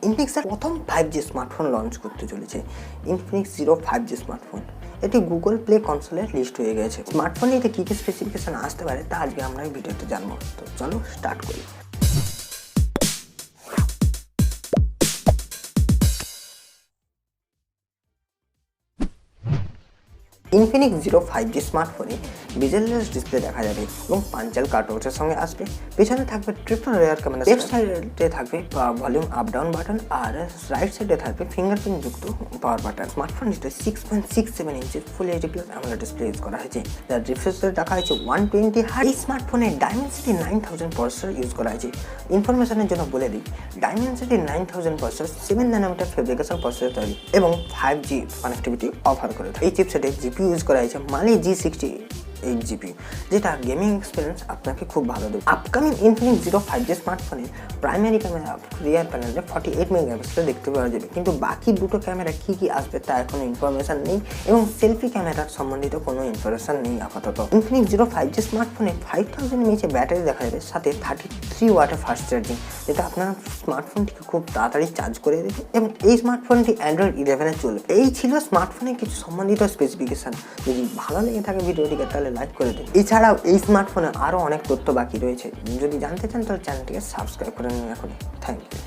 ইনফিনিক্সের প্রথম 5G smartphone launch করতে চলেছে ইনফিনিক্স জিরো 5G স্মার্টফোন। এটি গুগল প্লে কনসোলের লিস্ট হয়ে গেছে। স্মার্টফোনে কী কী স্পেসিফিকেশন আসতে পারে তা আজকে আমরা এই ভিডিওতে জানবো। তো চলো স্টার্ট করি। ইনফিনিক্স জিরো 5G স্মার্টফোনে বেজেললেস ডিসপ্লে দেখা যাবে এবং পাঞ্চাল কার্টওয়াচের সঙ্গে আসবে। পেছনে থাকবে ট্রিপল রেয়ার ক্যামেরা, লেফট সাইডে থাকবে ভলিউম আপ ডাউন বাটন, আর রাইট সাইডে থাকবে ফিঙ্গারপ্রিন্ট যুক্ত পাওয়ার বাটন। স্মার্টফোনটিতে 6.67 ইঞ্চের full HD plus AMOLED display use করা হয়েছে, যার রিফ্রেশ রেট রাখা হয়েছে 120 হার্টজ। এই স্মার্টফোনে ডাইমেনসিটি 9000 প্রসেসর ইউজ করা হয়েছে। ইনফরমেশনের জন্য বলে দিই, Dimensity 9000 processor 7 nanometre fabrication processor তৈরি এবং 5G কানেক্টিভিটি অফার করে। এই চিপসেটে জিপিইউ ইউজ করা হয়েছে মালি G68 জিপিইউ, যেটা গেমিং এক্সপিরিয়েন্স আপনাকে খুব ভালো দেবে। আপকামিং ইনফিনিক্স জিরো 5G স্মার্টফোনের প্রাইমারি ক্যামেরা রিয়ার প্যানেলে 48 মেগাপিক্সেল দেখতে পাওয়া যাবে, কিন্তু বাকি দুটো ক্যামেরা কী আসবে তা এখনো ইনফরমেশন নেই এবং সেলফি ক্যামেরার সম্বন্ধিত কোনো ইনফরমেশন নেই আপাতত। ইনফিনিক্স জিরো 5G স্মার্টফোনে 5000 mAh ব্যাটারি দেখা যাবে, সাথে 33 ওয়াটের ফাস্ট চার্জিং, যেটা আপনার স্মার্টফোনটিকে খুব তাড়াতাড়ি চার্জ করে দেবে এবং এই স্মার্টফোনটি অ্যান্ড্রয়েড 11-এ চলবে। এই ছিল স্মার্টফোনের কিছু সম্বন্ধিত স্পেসিফিকেশন। যদি ভালো লেগে থাকে ভিডিওটিকে তাহলে লাইক করে দিন। এছাড়াও এই স্মার্টফোনে আরও অনেক তথ্য বাকি রয়েছে। যদি জানতে চান তাহলে চ্যানেলটিকে সাবস্ক্রাইব করে নিন এখন। Thank you.